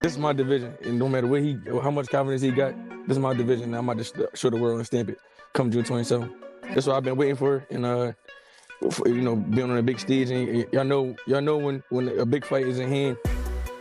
This is my division, and no matter how much confidence he got, this is my division. And I'm about to show the world and stamp it come June 27th. That's what I've been waiting for, and being on a big stage. And y'all know when a big fight is in hand,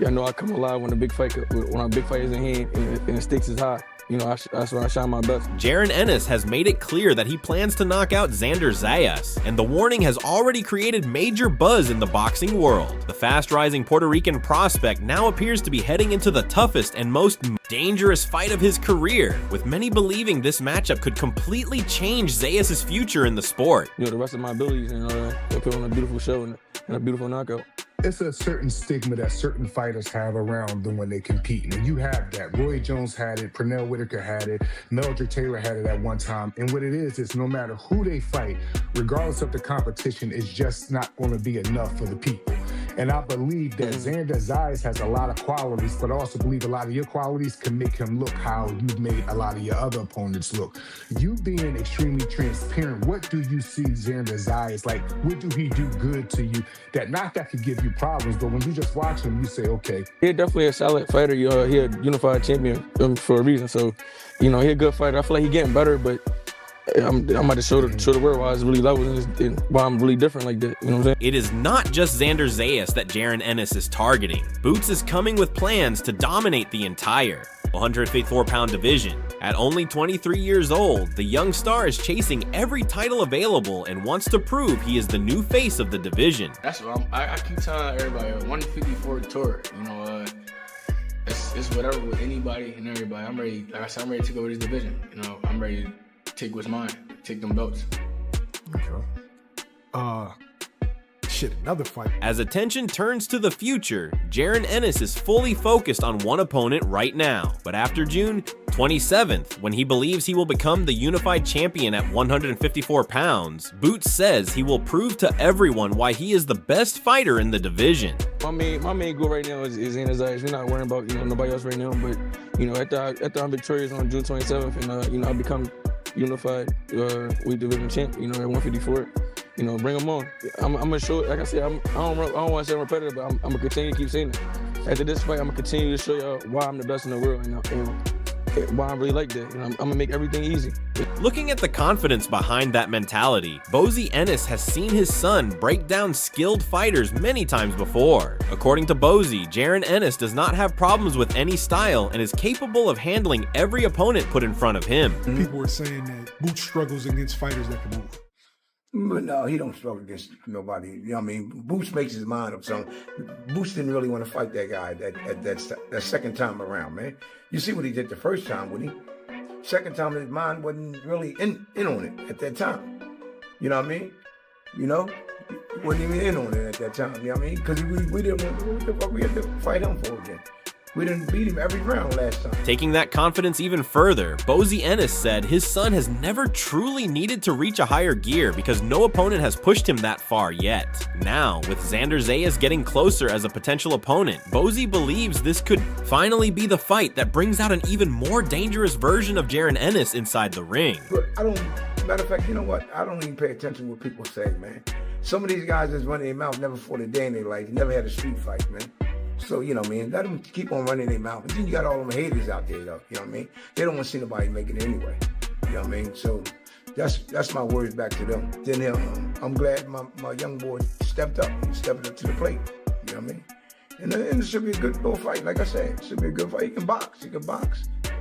y'all know I come alive when a big fight is in hand and the stakes is high. That's when I shine my best. Jaron Ennis has made it clear that he plans to knock out Xander Zayas, and the warning has already created major buzz in the boxing world. The fast-rising Puerto Rican prospect now appears to be heading into the toughest and most dangerous fight of his career, with many believing this matchup could completely change Zayas' future in the sport. The rest of my abilities and put on a beautiful show and a beautiful knockout. It's a certain stigma that certain fighters have around them when they compete. And you have that. Roy Jones had it, Pernell Whitaker had it, Meldrick Taylor had it at one time. And what it is no matter who they fight, regardless of the competition, it's just not going to be enough for the people. And I believe that Xander Zayas has a lot of qualities, but I also believe a lot of your qualities can make him look how you've made a lot of your other opponents look. You being extremely transparent, what do you see Xander Zayas like? What do he do good to you? That could give you problems, but when you just watch him, you say, okay. He's definitely a solid fighter. He's a unified champion for a reason. So, he's a good fighter. I feel like he's getting better, but I'm about to show the world why it's really levels and why I'm really different like that. You know what I'm saying? It is not just Xander Zayas that Jaron Ennis is targeting. Boots is coming with plans to dominate the entire 154-pound division. At only 23 years old, the young star is chasing every title available and wants to prove he is the new face of the division. That's what I keep telling everybody, 154 tour, it's whatever with anybody and everybody. I'm ready, like I said, I'm ready to take over this division. I'm ready to take what's mine, take them belts. Okay. Another fight. As attention turns to the future, Jaron Ennis is fully focused on one opponent right now. But after June 27th, when he believes he will become the unified champion at 154 pounds, Boots says he will prove to everyone why he is the best fighter in the division. My main goal right now is Xander Zayas. We're not worrying about nobody else right now, but after I'm victorious on June 27th and I become unified weight division champ, at 154. Bring them on. I'm gonna show it. Like I said, I don't want to say I'm repetitive, but I'm gonna continue to keep saying it. After this fight, I'm gonna continue to show y'all why I'm the best in the world and why I'm really like that. I'm gonna make everything easy. Looking at the confidence behind that mentality, Bozy Ennis has seen his son break down skilled fighters many times before. According to Bozy, Jaron Ennis does not have problems with any style and is capable of handling every opponent put in front of him. People were saying that Boots struggles against fighters that can move. But no, he don't struggle against nobody. You know what I mean? Boots makes his mind up. So Boots didn't really want to fight that guy that second time around, man. You see what he did the first time, wouldn't he? Second time, his mind wasn't really in on it at that time. You know what I mean? Wasn't even in on it at that time. You know what I mean? Because we didn't want what the fuck we had to fight him for again. We didn't beat him every round last time. Taking that confidence even further, Bozy Ennis said his son has never truly needed to reach a higher gear because no opponent has pushed him that far yet. Now, with Xander Zayas getting closer as a potential opponent, Bozy believes this could finally be the fight that brings out an even more dangerous version of Jaron Ennis inside the ring. But matter of fact, you know what? I don't even pay attention to what people say, man. Some of these guys that's running their mouth never fought a day in their life, never had a street fight, man. So, let them keep on running their mouth. And then you got all them haters out there, though, you know what I mean? They don't want to see nobody make it anyway, you know what I mean? So that's my words back to them. Then I'm glad my young boy stepped up to the plate, you know what I mean? And it should be a good little fight, like I said. It should be a good fight. He can box.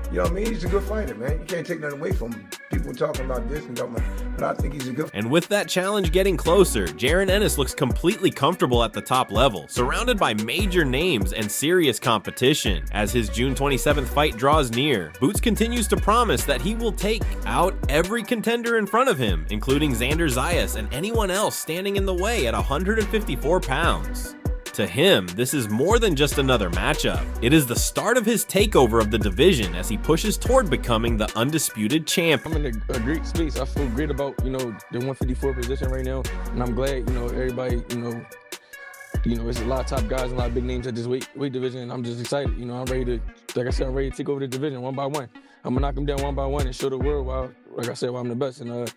You know what I mean? He's a good fighter, man. You can't take nothing away from him. People talking about this and talking about, but I think he's a good fighter. And with that challenge getting closer, Jaron Ennis looks completely comfortable at the top level, surrounded by major names and serious competition. As his June 27th fight draws near, Boots continues to promise that he will take out every contender in front of him, including Xander Zayas and anyone else standing in the way at 154 pounds. To him, this is more than just another matchup. It is the start of his takeover of the division as he pushes toward becoming the undisputed champ. I'm in a great space. I feel great about, the 154 position right now. And I'm glad, everybody, it's a lot of top guys and a lot of big names at this weight division. And I'm just excited. I'm ready to, like I said, I'm ready to take over the division one by one. I'm going to knock them down one by one and show the world why I'm the best. And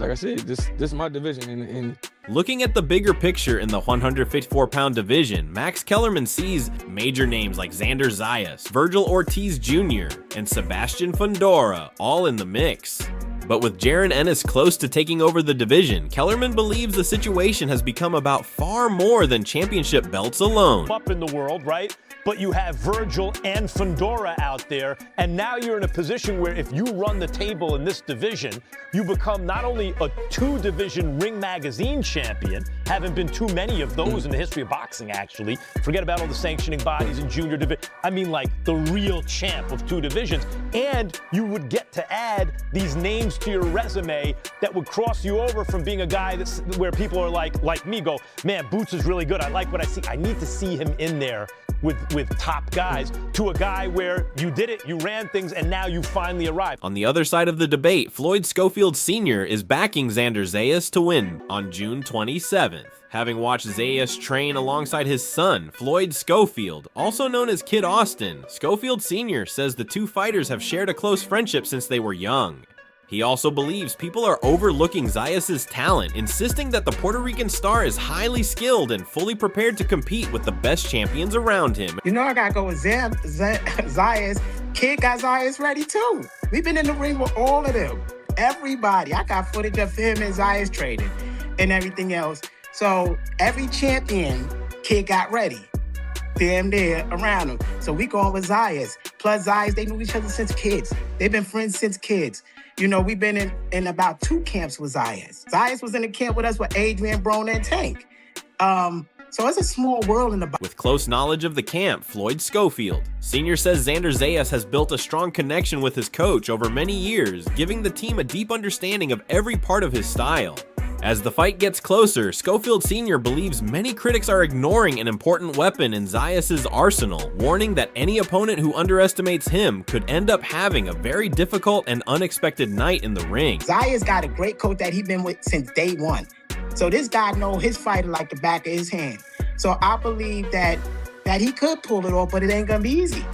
like I said, this is my division. And Looking at the bigger picture in the 154-pound division, Max Kellerman sees major names like Xander Zayas, Virgil Ortiz Jr., and Sebastian Fundora all in the mix. But with Jaron Ennis close to taking over the division, Kellerman believes the situation has become about far more than championship belts alone. Up in the world, right? But you have Virgil and Fundora out there, and now you're in a position where if you run the table in this division, you become not only a 2-division Ring Magazine champion, haven't been too many of those in the history of boxing, actually. Forget about all the sanctioning bodies and junior division. I mean, like the real champ of 2 divisions. And you would get to add these names to your resume that would cross you over from being a guy that's where people are like me, go, man, Boots is really good. I like what I see. I need to see him in there with top guys, to a guy where you did it, you ran things, and now you finally arrived. On the other side of the debate, Floyd Schofield Sr. is backing Xander Zayas to win on June 27th. Having watched Zayas train alongside his son, Floyd Schofield, also known as Kid Austin, Schofield Sr. says the 2 fighters have shared a close friendship since they were young. He also believes people are overlooking Zayas' talent, insisting that the Puerto Rican star is highly skilled and fully prepared to compete with the best champions around him. You know I gotta go with Zayas. Kid got Zayas ready too. We've been in the ring with all of them. Everybody. I got footage of him and Zayas trading and everything else. So every champion, Kid got ready. Damn there around him. So we going with Zayas. Plus Zayas, they knew each other since kids. They've been friends since kids. You know, we've been in about 2 camps with Zayas. Zayas was in the camp with us with Adrian, Brona, and Tank. So it's a small world in the box. With close knowledge of the camp, Floyd Schofield Sr. says Xander Zayas has built a strong connection with his coach over many years, giving the team a deep understanding of every part of his style. As the fight gets closer, Schofield Sr. believes many critics are ignoring an important weapon in Zayas' arsenal, warning that any opponent who underestimates him could end up having a very difficult and unexpected night in the ring. Zayas got a great coach that he's been with since day one. So this guy knows his fighter like the back of his hand. So I believe that he could pull it off, but it ain't gonna be easy.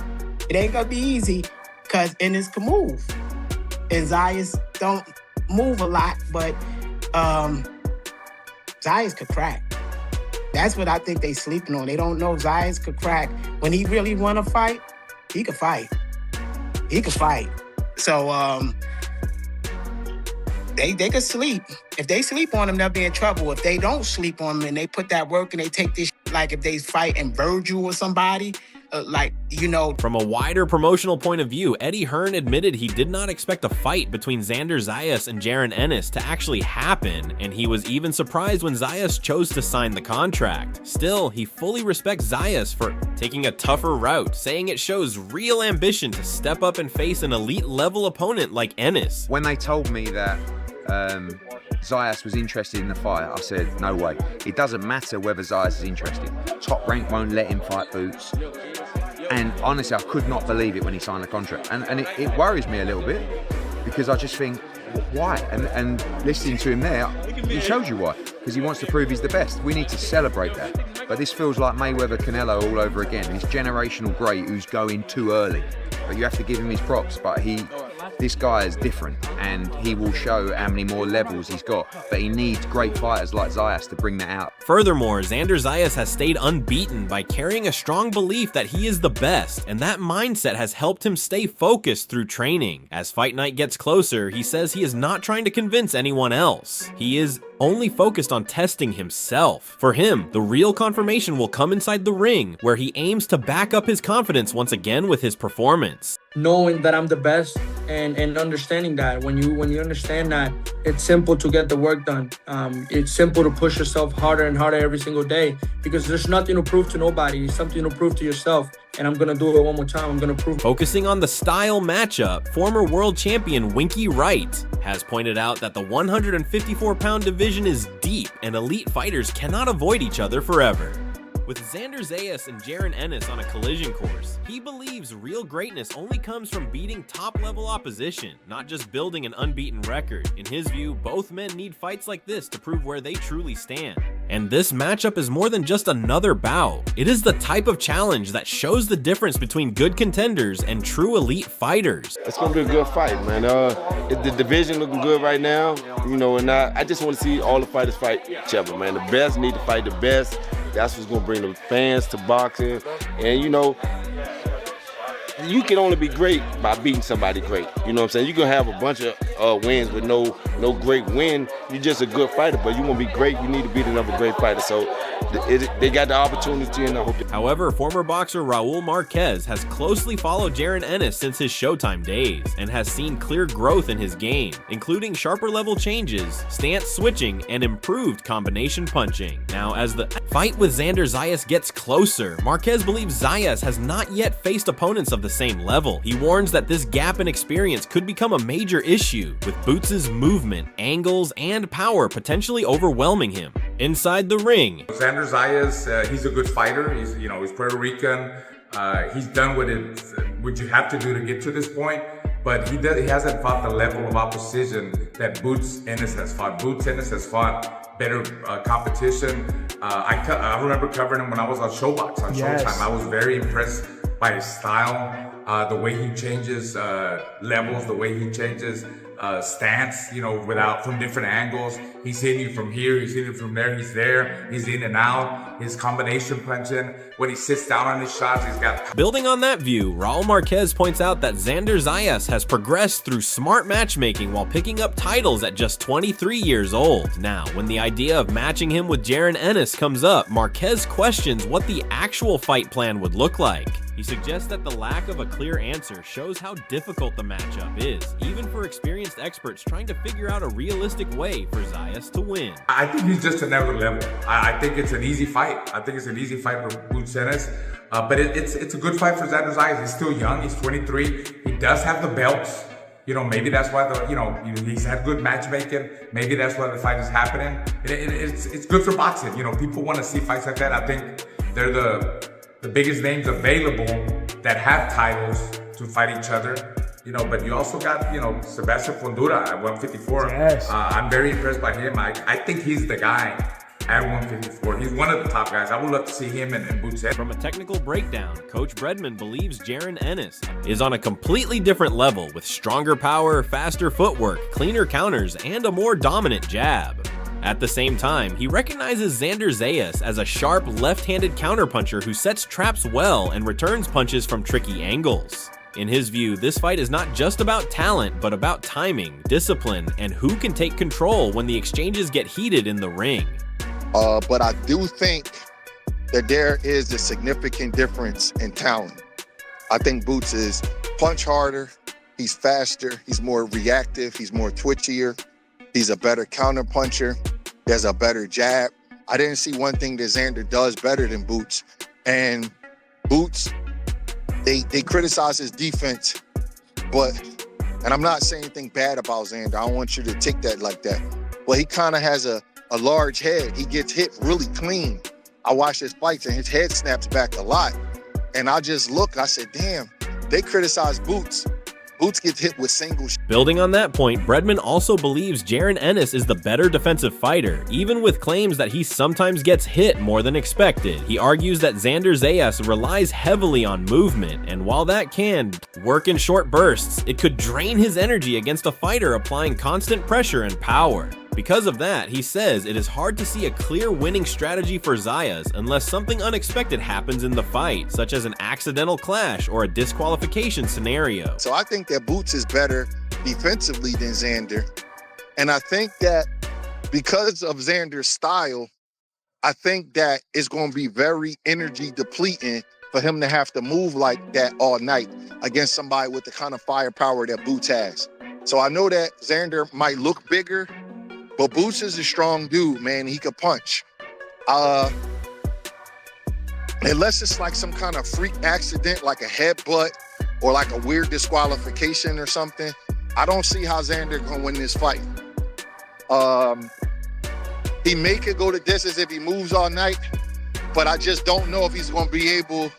It ain't gonna be easy because Ennis can move. And Zayas don't move a lot, but Zayas could crack. That's what I think they sleeping on. They don't know Zayas could crack. When he really want to fight, he could fight. He could fight. So they could sleep. If they sleep on him, they'll be in trouble. If they don't sleep on him and they put that work and they take this like if they fight in Virgil or somebody, From a wider promotional point of view, Eddie Hearn admitted he did not expect a fight between Xander Zayas and Jaron Ennis to actually happen, and he was even surprised when Zayas chose to sign the contract. Still, he fully respects Zayas for taking a tougher route, saying it shows real ambition to step up and face an elite-level opponent like Ennis. When they told me that Zayas was interested in the fight, I said, no way. It doesn't matter whether Zayas is interested. Top Rank won't let him fight Boots. And honestly, I could not believe it when he signed the contract. And it worries me a little bit because I just think, why? And listening to him there, he shows you why. Because he wants to prove he's the best. We need to celebrate that. But this feels like Mayweather-Canelo all over again. This generational great who's going too early. But you have to give him his props. But this guy is different, and he will show how many more levels he's got. But he needs great fighters like Zayas to bring that out. Furthermore, Xander Zayas has stayed unbeaten by carrying a strong belief that he is the best, and that mindset has helped him stay focused through training. As fight night gets closer, he says he is not trying to convince anyone else. He is only focused on testing himself. For him, the real confirmation will come inside the ring, where he aims to back up his confidence once again with his performance. Knowing that I'm the best and understanding that when you understand that, it's simple to get the work done. It's simple to push yourself harder and harder every single day because there's nothing to prove to nobody. It's something to prove to yourself. And I'm gonna do it one more time. I'm gonna prove. Focusing on the style matchup, former world champion Winky Wright has pointed out that the 154-pound division is deep and elite fighters cannot avoid each other forever. With Xander Zayas and Jaron Ennis on a collision course, he believes real greatness only comes from beating top-level opposition, not just building an unbeaten record. In his view, both men need fights like this to prove where they truly stand. And this matchup is more than just another bout. It is the type of challenge that shows the difference between good contenders and true elite fighters. It's gonna be a good fight, man. The division looking good right now, you know, and I just want to see all the fighters fight each other, man. The best need to fight the best. That's what's gonna bring the fans to boxing. And you know, you can only be great by beating somebody great. You know what I'm saying? You can have a bunch of wins with no great win. You're just a good fighter, but you want to be great, you need to beat another great fighter. So they got the opportunity, and I hope. However, former boxer Raul Marquez has closely followed Jaron Ennis since his Showtime days and has seen clear growth in his game, including sharper level changes, stance switching, and improved combination punching. Now, as the fight with Xander Zayas gets closer, Marquez believes Zayas has not yet faced opponents of the same level. He warns that this gap in experience could become a major issue, with Boots' movement, angles, and power potentially overwhelming him. Inside the ring, Xander Zayas, he's a good fighter. He's Puerto Rican. He's done what you have to do to get to this point, but he hasn't fought the level of opposition that Boots Ennis has fought. Boots Ennis has fought better competition. I remember covering him when I was on Showbox on Showtime. I was very impressed by his style, the way he changes levels, the way he changes stance, from different angles. He's hitting you from here, he's hitting from there, he's there, he's in and out. His combination punching, when he sits down on his shots, he's got... Building on that view, Raul Marquez points out that Xander Zayas has progressed through smart matchmaking while picking up titles at just 23 years old. Now, when the idea of matching him with Jaron Ennis comes up, Marquez questions what the actual fight plan would look like. He suggests that the lack of a clear answer shows how difficult the matchup is, even for experienced experts trying to figure out a realistic way for Zayas to win. I think he's just another level. I think it's an easy fight. I think it's an easy fight for Boots Ennis, but it's a good fight for Xander Zayas. He's still young. He's 23. He does have the belts. Maybe that's why he's had good matchmaking. Maybe that's why the fight is happening. It's good for boxing. People want to see fights like that. I think they're the biggest names available that have titles to fight each other. But you also got, Sebastian Fundura at 154. Yes. I'm very impressed by him. I think he's the guy at 154. He's one of the top guys. I would love to see him and Boots Ennis. From a technical breakdown, Coach Bredman believes Jaron Ennis is on a completely different level with stronger power, faster footwork, cleaner counters, and a more dominant jab. At the same time, he recognizes Xander Zayas as a sharp left-handed counterpuncher who sets traps well and returns punches from tricky angles. In his view, this fight is not just about talent, but about timing, discipline, and who can take control when the exchanges get heated in the ring. But I do think that there is a significant difference in talent. I think Boots is punch harder, he's faster, he's more reactive, he's more twitchier, he's a better counter puncher, there's a better jab. I didn't see one thing that Xander does better than Boots. And Boots, they criticize his defense, and I'm not saying anything bad about Xander. I don't want you to take that like that. But he kind of has a large head. He gets hit really clean. I watch his fights and his head snaps back a lot. And I just look, I said, damn, they criticize Boots. Boots gets hit with singles. Building on that point, Bredman also believes Jaron Ennis is the better defensive fighter, even with claims that he sometimes gets hit more than expected. He argues that Xander Zayas relies heavily on movement, and while that can work in short bursts, it could drain his energy against a fighter applying constant pressure and power. Because of that, he says it is hard to see a clear winning strategy for Zayas unless something unexpected happens in the fight, such as an accidental clash or a disqualification scenario. So I think that Boots is better defensively than Xander. And I think that because of Xander's style, I think that it's going to be very energy depleting for him to have to move like that all night against somebody with the kind of firepower that Boots has. So I know that Xander might look bigger, but Boots is a strong dude, man. He could punch. Unless it's like some kind of freak accident, like a headbutt or like a weird disqualification or something, I don't see how Xander gonna win this fight. He may could go the distance if he moves all night, but I just don't know if he's going to be able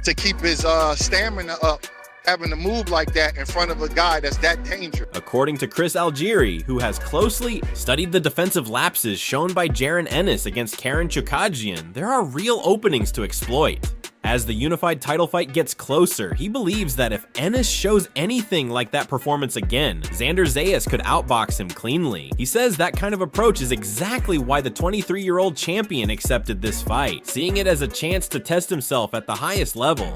to keep his stamina up, having to move like that in front of a guy that's that dangerous. According to Chris Algieri, who has closely studied the defensive lapses shown by Jaron Ennis against Karen Chookagian, there are real openings to exploit. As the unified title fight gets closer, he believes that if Ennis shows anything like that performance again, Xander Zayas could outbox him cleanly. He says that kind of approach is exactly why the 23-year-old champion accepted this fight, seeing it as a chance to test himself at the highest level.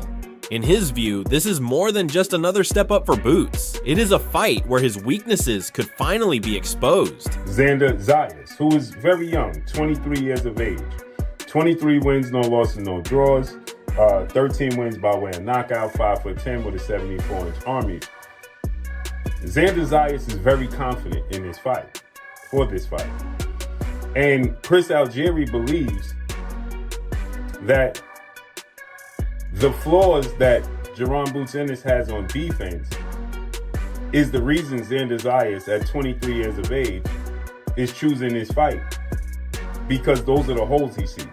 In his view, this is more than just another step up for Boots. It is a fight where his weaknesses could finally be exposed. Xander Zayas, who is very young, 23 years of age, 23 wins, no losses, no draws. 13 wins by way of knockout, 5'10" with a 74-inch arm reach. Xander Zayas is very confident in this fight, for this fight. And Chris Algieri believes that the flaws that Jaron Boots Ennis has on defense is the reason Xander Zayas, at 23 years of age, is choosing this fight, because those are the holes he sees.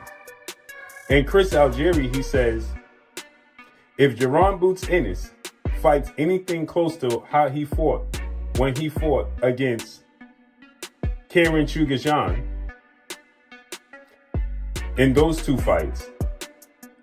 And Chris Algieri, he says, if Jaron Boots Ennis fights anything close to how he fought when he fought against Karen Chookagian in those two fights,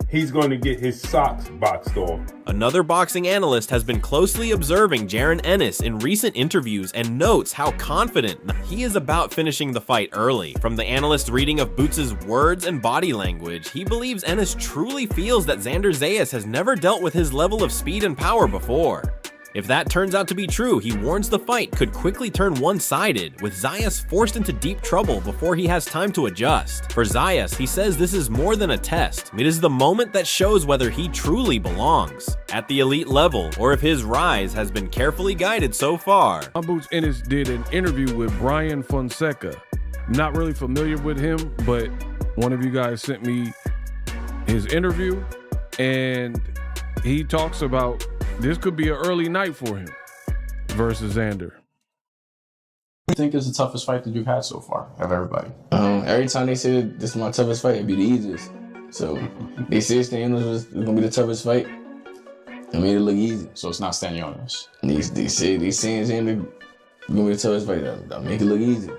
he's going to get his socks boxed off. Another boxing analyst has been closely observing Jaron Ennis in recent interviews and notes how confident he is about finishing the fight early. From the analyst's reading of Boots' words and body language, he believes Ennis truly feels that Xander Zayas has never dealt with his level of speed and power before. If that turns out to be true, he warns the fight could quickly turn one-sided, with Zayas forced into deep trouble before he has time to adjust. For Zayas, he says this is more than a test. It is the moment that shows whether he truly belongs at the elite level, or if his rise has been carefully guided so far. Boots Ennis did an interview with Brian Fonseca. Not really familiar with him, but one of you guys sent me his interview, and he talks about this could be an early night for him versus Xander. I think it's the toughest fight that you've had so far of everybody. Every time they said this is my toughest fight, it'd be the easiest. So they said Stanley was gonna be the toughest fight. I made it look easy. So it's not standing on us. They saying Xander gonna be the toughest fight. I'll make it look easy.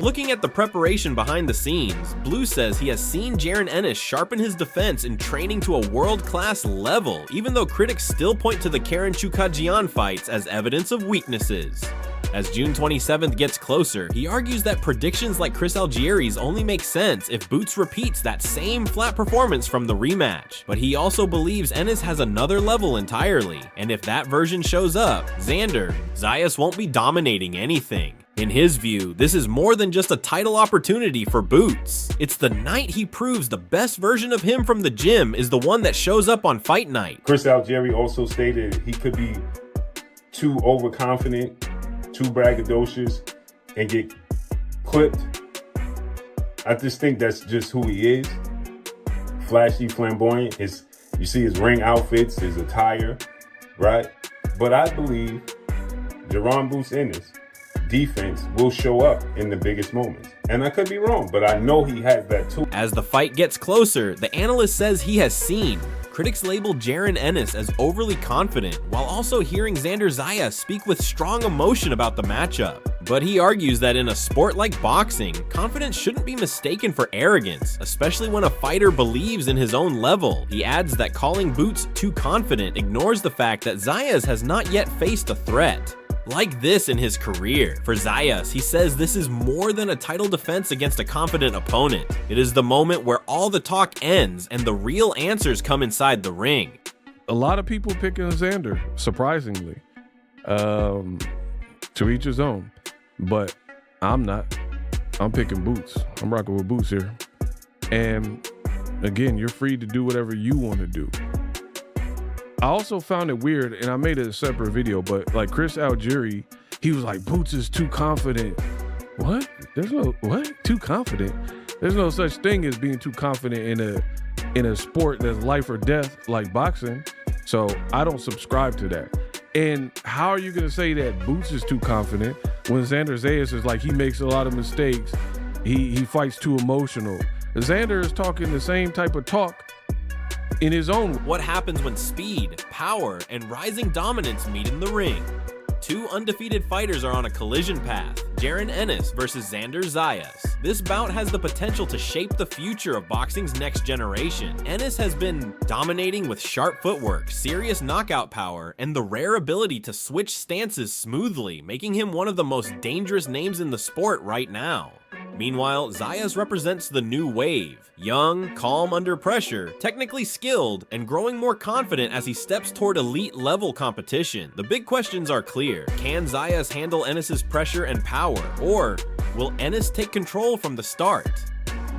Looking at the preparation behind the scenes, Blue says he has seen Jaron Ennis sharpen his defense in training to a world-class level, even though critics still point to the Karen Chookagian fights as evidence of weaknesses. As June 27th gets closer, he argues that predictions like Chris Algieri's only make sense if Boots repeats that same flat performance from the rematch. But he also believes Ennis has another level entirely, and if that version shows up, Zayas won't be dominating anything. In his view, this is more than just a title opportunity for Boots. It's the night he proves the best version of him from the gym is the one that shows up on fight night. Chris Algieri also stated he could be too overconfident, too braggadocious, and get clipped. I just think that's just who he is. Flashy, flamboyant. You see his ring outfits, his attire, right? But I believe Jaron Boots Ennis defense will show up in the biggest moments. And I could be wrong, but I know he has that too. As the fight gets closer, the analyst says he has seen. Critics label Jaron Ennis as overly confident, while also hearing Xander Zayas speak with strong emotion about the matchup. But he argues that in a sport like boxing, confidence shouldn't be mistaken for arrogance, especially when a fighter believes in his own level. He adds that calling Boots too confident ignores the fact that Zayas has not yet faced a threat like this in his career. For Zayas, he says this is more than a title defense against a confident opponent. It is the moment where all the talk ends and the real answers come inside the ring. A lot of people picking Xander, surprisingly. To each his own. But I'm not. I'm picking Boots. I'm rocking with Boots here. And again, you're free to do whatever you want to do. I also found it weird, and I made a separate video, but like Chris Algieri, he was like, Boots is too confident. What? Too confident? There's no such thing as being too confident in a sport that's life or death like boxing. So I don't subscribe to that. And how are you going to say that Boots is too confident when Xander Zayas is like, he makes a lot of mistakes. He fights too emotional. Xander is talking the same type of talk in his own. What happens when speed, power, and rising dominance meet in the ring? Two undefeated fighters are on a collision path, Jaron Ennis versus Xander Zayas. This bout has the potential to shape the future of boxing's next generation. Ennis has been dominating with sharp footwork, serious knockout power, and the rare ability to switch stances smoothly, making him one of the most dangerous names in the sport right now. Meanwhile, Zayas represents the new wave. Young, calm under pressure, technically skilled, and growing more confident as he steps toward elite level competition. The big questions are clear. Can Zayas handle Ennis's pressure and power? Or will Ennis take control from the start?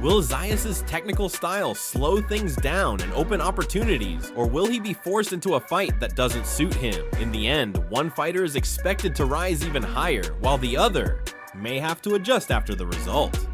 Will Zayas' technical style slow things down and open opportunities? Or will he be forced into a fight that doesn't suit him? In the end, one fighter is expected to rise even higher, while the other may have to adjust after the result.